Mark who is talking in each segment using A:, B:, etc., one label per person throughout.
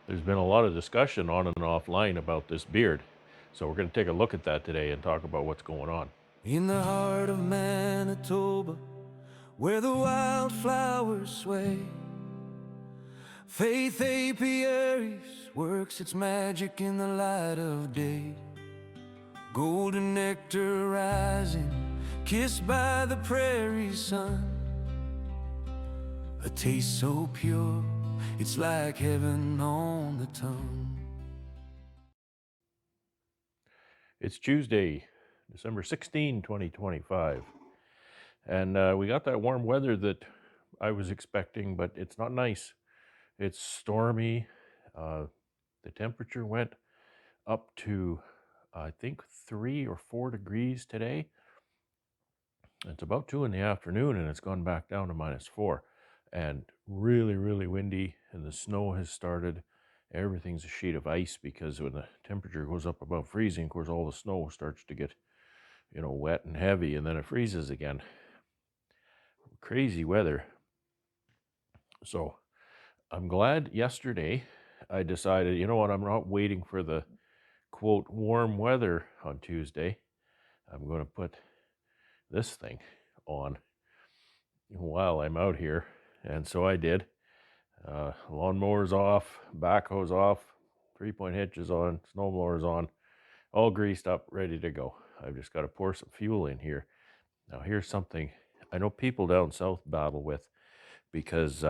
A: There's been a lot of discussion on and offline about this beard. So we're going to take a look at that today and talk about what's going on.
B: In the heart of Manitoba, where the wildflowers sway, faith apiaries works its magic in the light of day. Golden nectar rising, kissed by the prairie sun. A taste so pure, it's like heaven on the tongue.
A: It's Tuesday, December 16, 2025. And we got that warm weather that I was expecting, but it's not nice. It's stormy. Uh, the temperature went up to, I think, 3 or 4 degrees today. It's about 2 in the afternoon and it's gone back down to -4 and really, really windy. And the snow has started. Everything's a sheet of ice because when the temperature goes up above freezing, of course, all the snow starts to get, wet and heavy, and then it freezes again. Crazy weather. So I'm glad yesterday I decided, you know what, I'm not waiting for the quote warm weather on Tuesday. I'm going to put this thing on while I'm out here. And so I did. Lawnmower's off, backhoe's off, 3-point hitches on, snowblower's on, all greased up, ready to go. I've just got to pour some fuel in here. Now, here's something I know people down south battle with because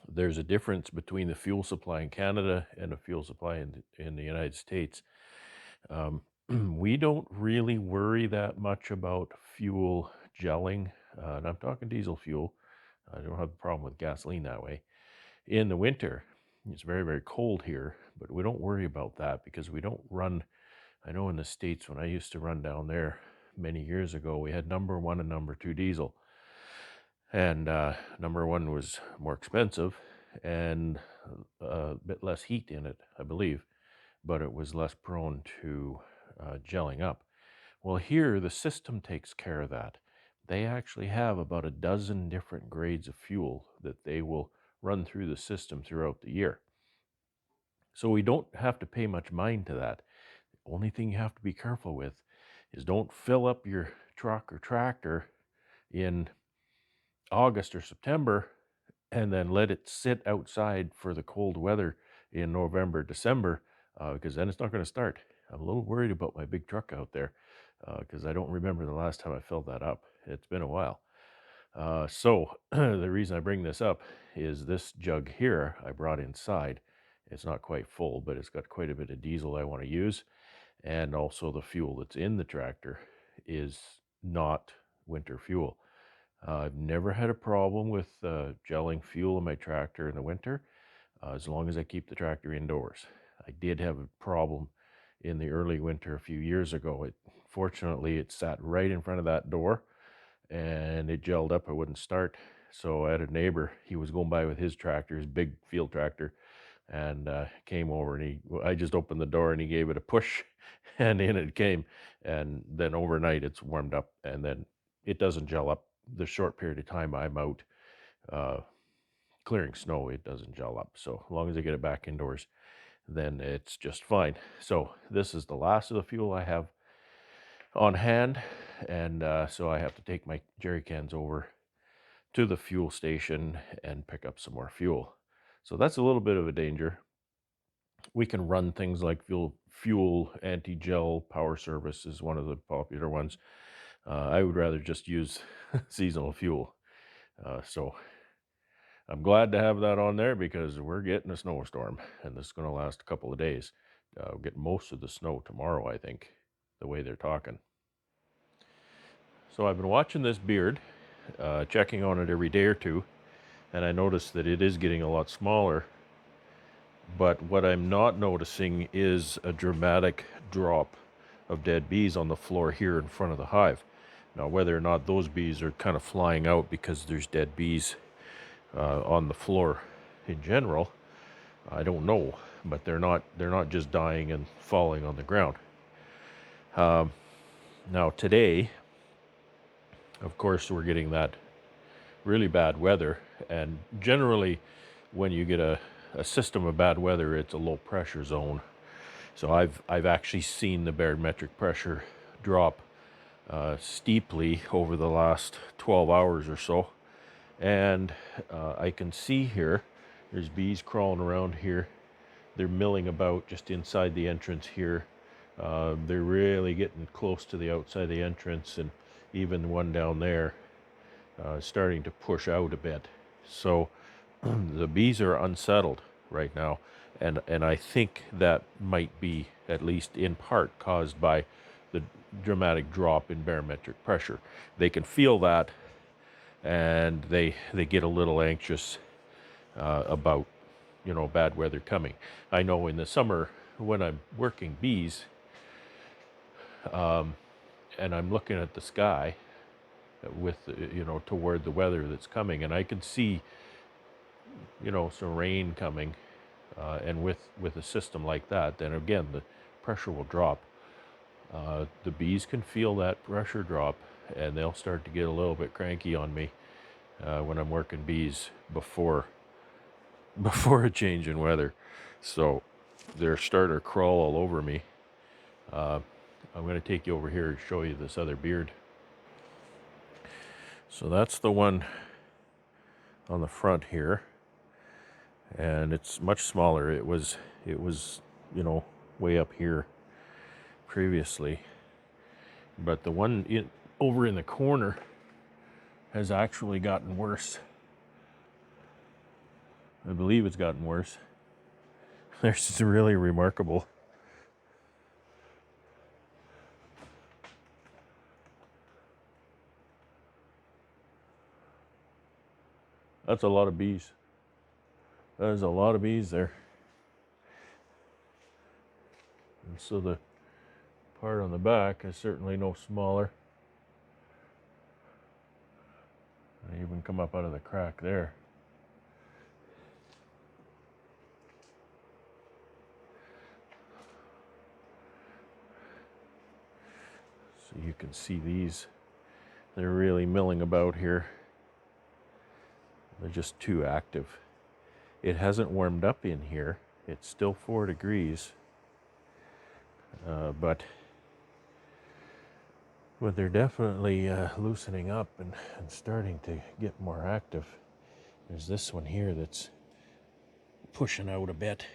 A: there's a difference between the fuel supply in Canada and the fuel supply in the United States. We don't really worry that much about fuel gelling, and I'm talking diesel fuel. I don't have a problem with gasoline that way. In the winter, it's very, very cold here, but we don't worry about that because we don't run. I know in the States, when I used to run down there many years ago, we had number one and number two diesel. And number one was more expensive and a bit less heat in it, I believe, but it was less prone to gelling up. Well, here the system takes care of that. They actually have about a dozen different grades of fuel that they will run through the system throughout the year. So we don't have to pay much mind to that. The only thing you have to be careful with is don't fill up your truck or tractor in August or September and then let it sit outside for the cold weather in November, December, because then it's not going to start. I'm a little worried about my big truck out there because I don't remember the last time I filled that up. It's been a while. So the reason I bring this up is this jug here I brought inside. It's not quite full, but it's got quite a bit of diesel I want to use. And also the fuel that's in the tractor is not winter fuel. I've never had a problem with gelling fuel in my tractor in the winter, as long as I keep the tractor indoors. I did have a problem in the early winter a few years ago. Fortunately, it sat right in front of that door and it gelled up. It wouldn't start. So I had a neighbor. He was going by with his tractor, his big field tractor, and came over and I just opened the door and he gave it a push and in it came. And then overnight it's warmed up and then it doesn't gel up the short period of time I'm out uh, clearing snow. It doesn't gel up. So as long as I get it back indoors, then it's just fine. So this is the last of the fuel I have on hand. And so I have to take my jerry cans over to the fuel station and pick up some more fuel. So that's a little bit of a danger. We can run things like fuel anti-gel power service is one of the popular ones. I would rather just use seasonal fuel. So I'm glad to have that on there because we're getting a snowstorm and this is going to last a couple of days. We'll get most of the snow tomorrow, I think, the way they're talking. So I've been watching this beard, checking on it every day or two, and I noticed that it is getting a lot smaller. But what I'm not noticing is a dramatic drop of dead bees on the floor here in front of the hive. Now, whether or not those bees are kind of flying out because there's dead bees on the floor in general, I don't know. But they're not just dying and falling on the ground. Now today, of course, we're getting that really bad weather, and generally, when you get a system of bad weather. It's a low pressure zone. So I've actually seen the barometric pressure drop steeply over the last 12 hours or so. And I can see here, there's bees crawling around here. They're milling about just inside the entrance here. They're really getting close to the outside of the entrance, and even one down there starting to push out a bit. So the bees are unsettled right now, and I think that might be, at least in part, caused by the dramatic drop in barometric pressure. They can feel that, and they get a little anxious about bad weather coming. I know in the summer when I'm working bees, and I'm looking at the sky with toward the weather that's coming, and I can see some rain coming, and with a system like that, then again the pressure will drop. The bees can feel that pressure drop, and they'll start to get a little bit cranky on me when I'm working bees before before a change in weather. So they're starting to crawl all over me. I'm going to take you over here and show you this other beard. So that's the one on the front here, and it's much smaller. It was way up here previously, but the one over in the corner has actually gotten worse. I believe it's gotten worse. This is really remarkable. That's a lot of bees. There's a lot of bees there. And so the part on the back is certainly no smaller. I even come up out of the crack there. So you can see these. They're really milling about here. They're just too active. It hasn't warmed up in here. It's still 4 degrees. But they're definitely loosening up and starting to get more active. There's this one here that's pushing out a bit.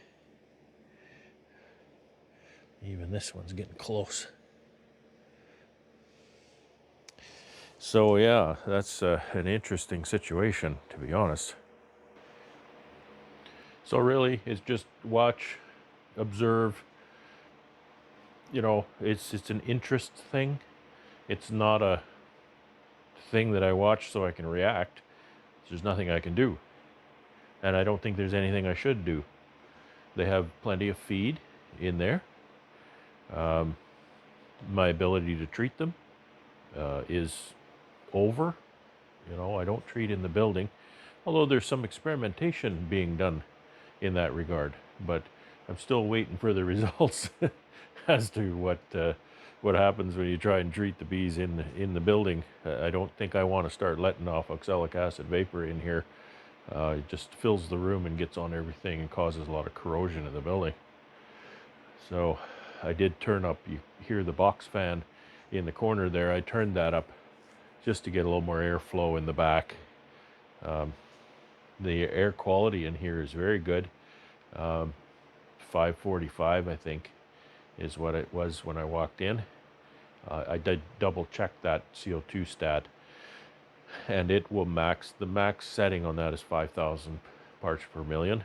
A: Even this one's getting close. So yeah, that's an interesting situation, to be honest. So really, it's just watch, observe. It's an interest thing. It's not a thing that I watch so I can react. There's nothing I can do, and I don't think there's anything I should do. They have plenty of feed in there. My ability to treat them is over. I don't treat in the building, although there's some experimentation being done in that regard. But I'm still waiting for the results as to what happens when you try and treat the bees in the building. I don't think I want to start letting off oxalic acid vapor in here. It just fills the room and gets on everything and causes a lot of corrosion in the building. So I did turn up, you hear the box fan in the corner there. I turned that up just to get a little more airflow in the back. The air quality in here is very good. 545, I think, is what it was when I walked in. I did double check that CO2 stat, and it will max. The max setting on that is 5,000 parts per million.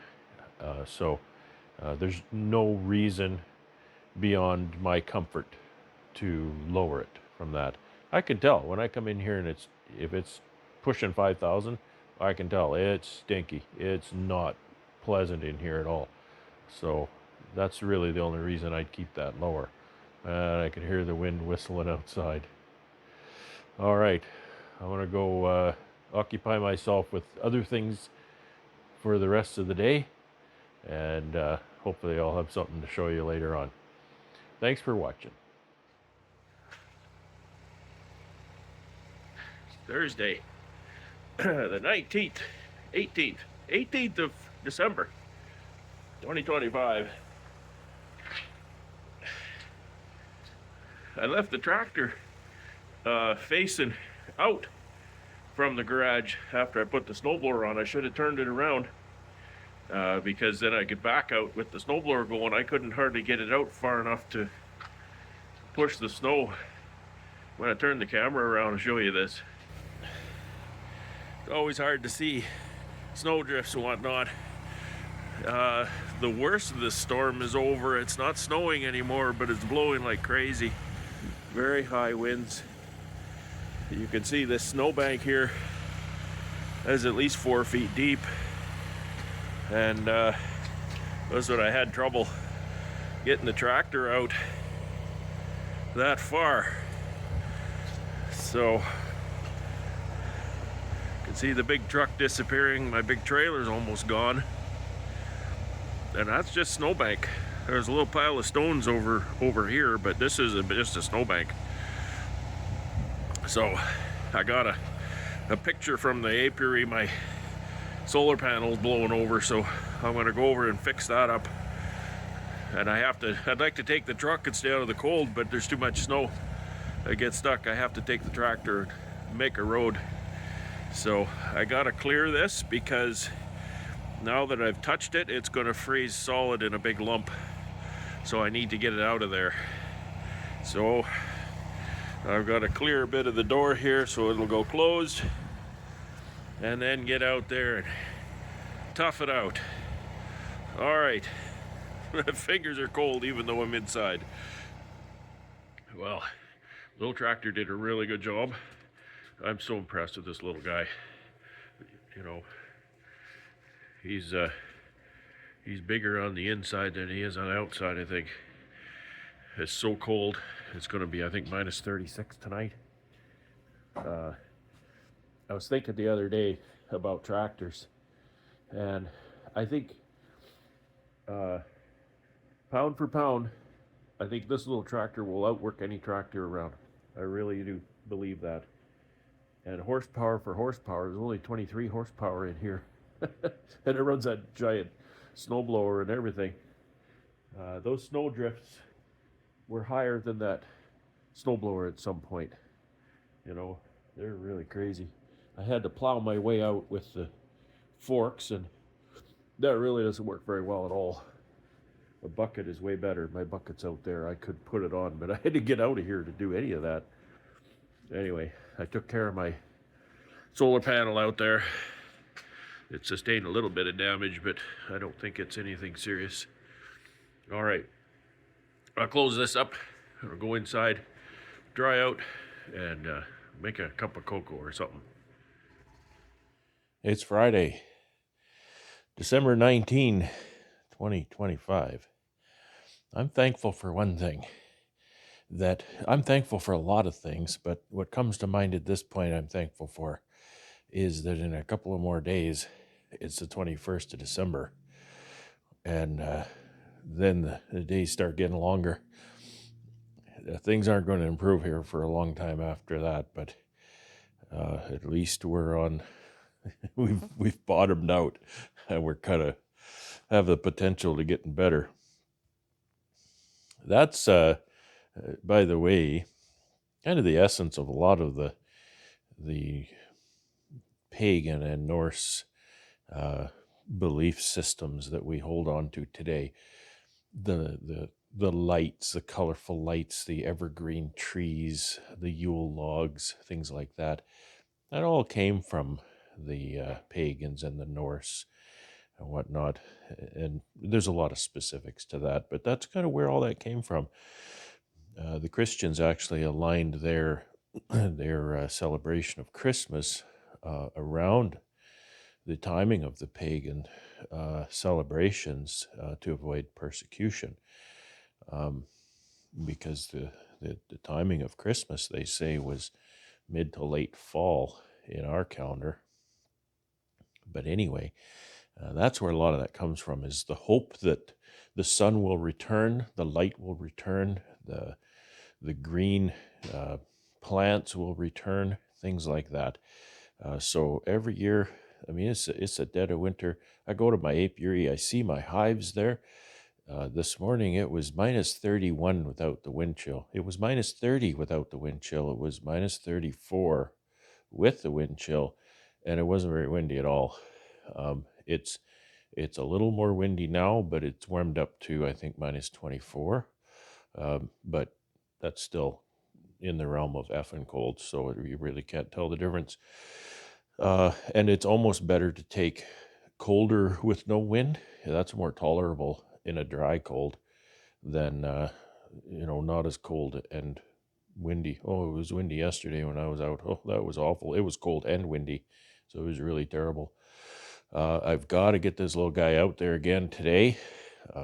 A: So there's no reason beyond my comfort to lower it from that. I can tell when I come in here and if it's pushing 5,000, I can tell it's stinky. It's not pleasant in here at all. So that's really the only reason I'd keep that lower. I can hear the wind whistling outside. All right, I'm gonna go occupy myself with other things for the rest of the day, and hopefully I'll have something to show you later on. Thanks for watching. Thursday, the 19th, 18th of December. 2025. I left the tractor facing out from the garage after I put the snowblower on. I should have turned it around because then I could back out with the snowblower going. I couldn't hardly get it out far enough to push the snow. When I turn the camera around, I'll show you this. It's always hard to see snow drifts and whatnot. The worst of this storm is over. It's not snowing anymore, but it's blowing like crazy. Very high winds. You can see this snowbank here is at least 4 feet deep, and that's what I had trouble getting the tractor out that far. So you can see the big truck disappearing. My big trailer's almost gone, and that's just snowbank. There's a little pile of stones over here, but this is just a snowbank. So I got a picture from the apiary. My solar panel's blowing over, so I'm gonna go over and fix that up. And I'd like to take the truck and stay out of the cold, but there's too much snow. I get stuck. I have to take the tractor and make a road. So I gotta clear this because now that I've touched it, it's gonna freeze solid in a big lump. So I need to get it out of there. So I've got to clear a bit of the door here so it'll go closed, and then get out there and tough it out. All right. My fingers are cold even though I'm inside. Well, little tractor did a really good job. I'm so impressed with this little guy. You know, he's bigger on the inside than he is on the outside, I think. It's so cold. It's going to be, I think, minus 36 tonight. I was thinking the other day about tractors, and I think pound for pound, I think this little tractor will outwork any tractor around. I really do believe that. And horsepower for horsepower, there's only 23 horsepower in here. And it runs that giant snowblower and everything. Those snow drifts were higher than that snowblower at some point. You know, they're really crazy. I had to plow my way out with the forks, and that really doesn't work very well at all. A bucket is way better. My bucket's out there. I could put it on, but I had to get out of here to do any of that. Anyway, I took care of my solar panel out there. It sustained a little bit of damage, but I don't think it's anything serious. All right. I'll close this up. I'll go inside, dry out, and make a cup of cocoa or something. It's Friday, December 19, 2025. I'm thankful for one thing. That I'm thankful for a lot of things, but what comes to mind at this point I'm thankful for is that in a couple of more days, it's the 21st of December. And then the days start getting longer. Things aren't going to improve here for a long time after that, but at least we're on. we've bottomed out, and we're kind of have the potential to getting better. That's by the way, kind of the essence of a lot of the pagan and Norse belief systems that we hold on to today. The lights, the colorful lights, the evergreen trees, the Yule logs, things like that. That all came from the pagans and the Norse and whatnot. And there's a lot of specifics to that, but that's kind of where all that came from. The Christians actually aligned their celebration of Christmas around the timing of the pagan celebrations to avoid persecution, because the timing of Christmas, they say, was mid to late fall in our calendar. But anyway, that's where a lot of that comes from, is the hope that the sun will return, the light will return, the green plants will return, things like that. So every year I mean, it's a dead of winter. I go to my apiary, I see my hives there. This morning it was minus 31 without the wind chill. It was minus 30 without the wind chill. It was minus 34 with the wind chill, and it wasn't very windy at all. It's a little more windy now, but it's warmed up to, I think, minus 24. But that's still in the realm of effing cold, so you really can't tell the difference. And it's almost better to take colder with no wind. Yeah, that's more tolerable in a dry cold than not as cold and windy. Oh, it was windy yesterday when I was out. Oh, that was awful. It was cold and windy, so it was really terrible. I've got to get this little guy out there again today.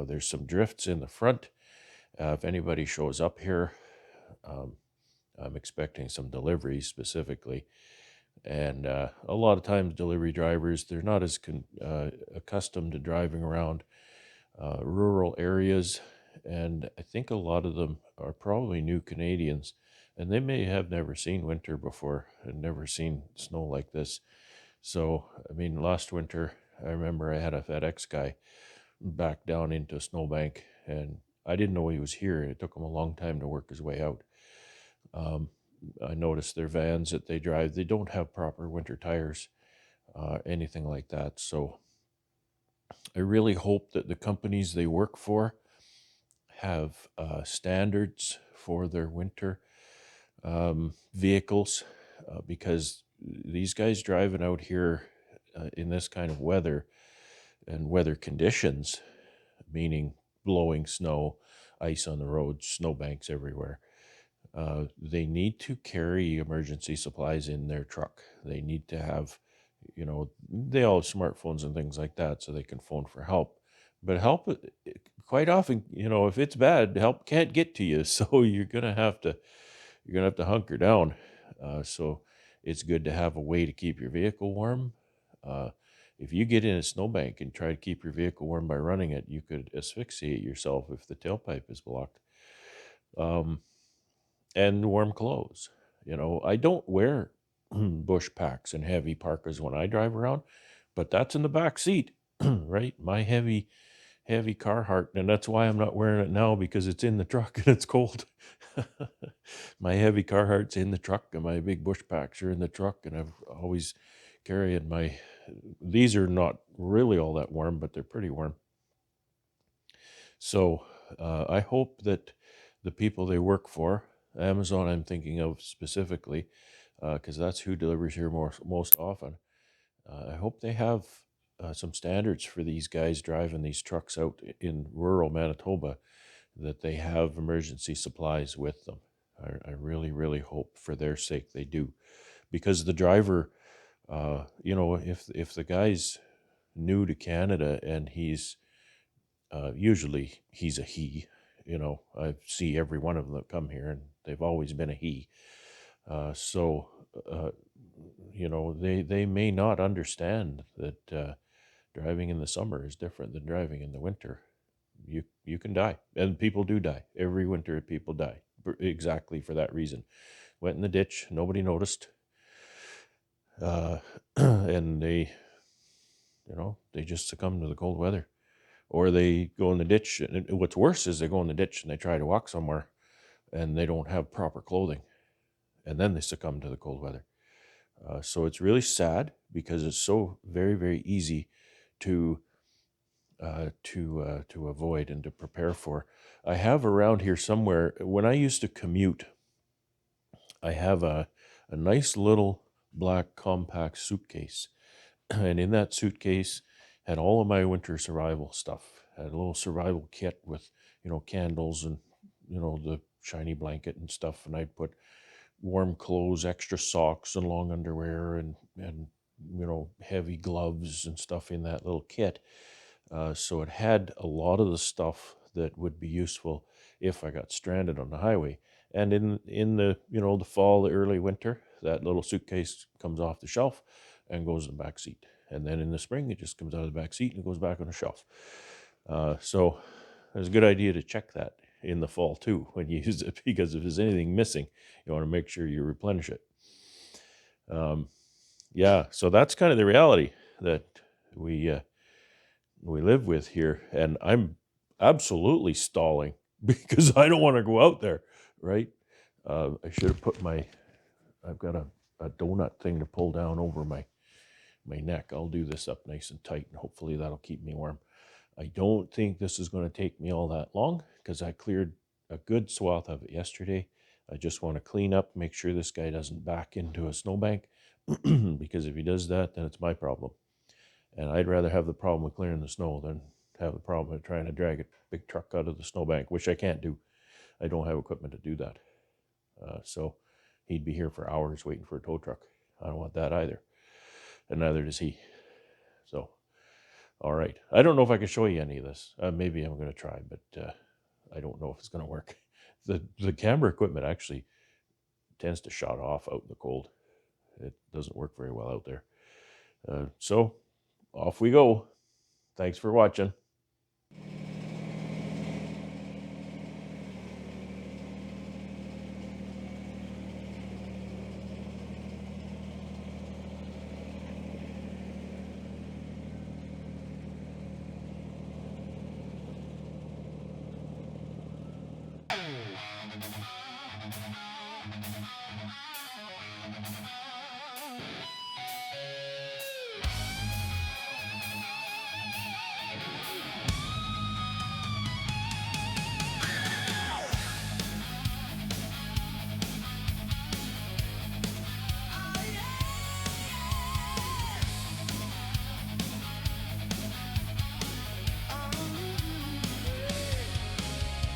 A: There's some drifts in the front. If anybody shows up here, um, I'm expecting some deliveries specifically. And a lot of times, delivery drivers, they're not as accustomed to driving around rural areas. And I think a lot of them are probably new Canadians. And they may have never seen winter before and never seen snow like this. So, I mean, last winter, I remember I had a FedEx guy back down into a snowbank, and I didn't know he was here. It took him a long time to work his way out. Um, I noticed their vans that they drive, they don't have proper winter tires, anything like that. So I really hope that the companies they work for have standards for their winter vehicles, because these guys driving out here in this kind of weather and weather conditions, meaning blowing snow, ice on the roads, snowbanks everywhere. They need to carry emergency supplies in their truck. They need to have, they all have smartphones and things like that, so they can phone for help. But help, quite often, if it's bad, help can't get to you. So you're gonna have to hunker down. So it's good to have a way to keep your vehicle warm. Uh, if you get in a snowbank and try to keep your vehicle warm by running it, you could asphyxiate yourself if the tailpipe is blocked. Um, and warm clothes. I don't wear bush packs and heavy parkas when I drive around, but that's in the back seat, right? My heavy Carhartt, and that's why I'm not wearing it now because it's in the truck and it's cold. My heavy Carhartt's in the truck, and my big bush packs are in the truck, and I've always carrying my. These are not really all that warm, but they're pretty warm. So I hope that the people they work for, Amazon, I'm thinking of specifically, because that's who delivers here most often. I hope they have some standards for these guys driving these trucks out in rural Manitoba, that they have emergency supplies with them. I really, really hope for their sake they do, because the driver, if the guy's new to Canada and he's usually he's a he. I see every one of them that come here, and they've always been a he. So, uh, they may not understand that driving in the summer is different than driving in the winter. You can die, and people do die every winter. People die exactly for that reason. Went in the ditch, nobody noticed, and they just succumb to the cold weather. Or they go in the ditch. And what's worse is they go in the ditch and they try to walk somewhere and they don't have proper clothing, and then they succumb to the cold weather. So it's really sad because it's so very, very easy to to avoid and to prepare for. I have around here somewhere, when I used to commute, I have a nice little black compact suitcase, and in that suitcase had all of my winter survival stuff. Had a little survival kit with candles and the shiny blanket and stuff, and I'd put warm clothes, extra socks and long underwear, and heavy gloves and stuff in that little kit. So it had a lot of the stuff that would be useful if I got stranded on the highway. And in the the fall, the early winter, that little suitcase comes off the shelf and goes in the back seat. And then in the spring, it just comes out of the back seat and goes back on the shelf. So it's a good idea to check that in the fall too when you use it, because if there's anything missing, you want to make sure you replenish it. Yeah, so that's kind of the reality. that we live with here, and I'm absolutely stalling because I don't want to go out there, right? I should have put I've got a donut thing to pull down over my neck. I'll do this up nice and tight, and hopefully that'll keep me warm. I don't think this is going to take me all that long because I cleared a good swath of it yesterday. I just want to clean up, make sure this guy doesn't back into a snowbank because if he does that, then it's my problem. And I'd rather have the problem with clearing the snow than have the problem with trying to drag a big truck out of the snowbank, which I can't do. I don't have equipment to do that. So he'd be here for hours waiting for a tow truck. I don't want that either. And neither does he. So, all right. I don't know if I can show you any of this. Maybe I'm going to try, but I don't know if it's going to work. The camera equipment actually tends to shut off out in the cold. It doesn't work very well out there. So off we go. Thanks for watching.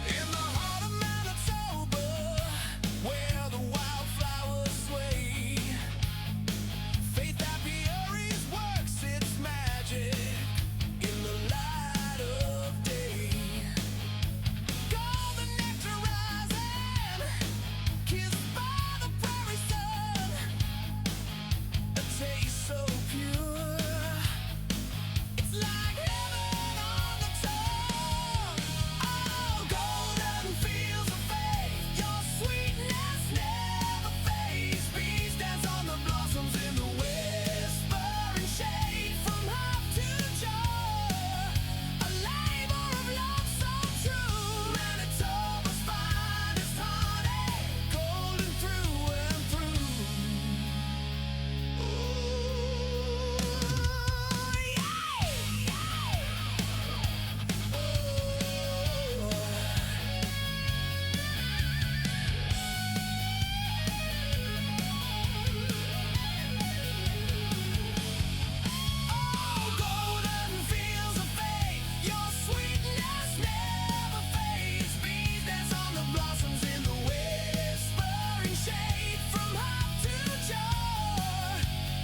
B: In the heart of Manitoba, where the wildflowers sway, faith that Peories works its magic in the light of day. Golden nectar rising, kissed by the prairie sun, a taste so pure. It's like heaven on the tongue. Oh, golden fields of faith, your sweetness never fades. Bees dance on the blossoms in the whispering shade. From hop to joy, a labor of love so true. Manitoba's finest honey, golden through and through. Oh, golden fields of faith, your sweetness never fades. Bees dance on the blossoms in the whispering shade. From hop to joy,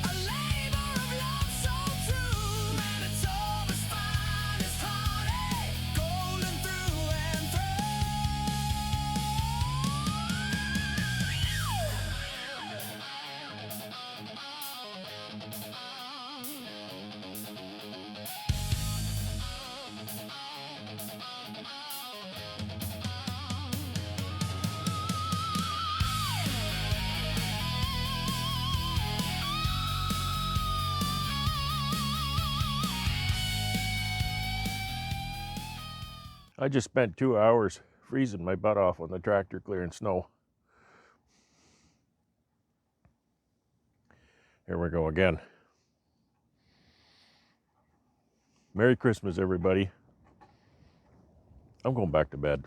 B: a labor of love so true. Manitoba's finest honey, golden through and
A: I just spent 2 hours freezing my butt off on the tractor clearing snow. Here we go again. Merry Christmas, everybody. I'm going back to bed.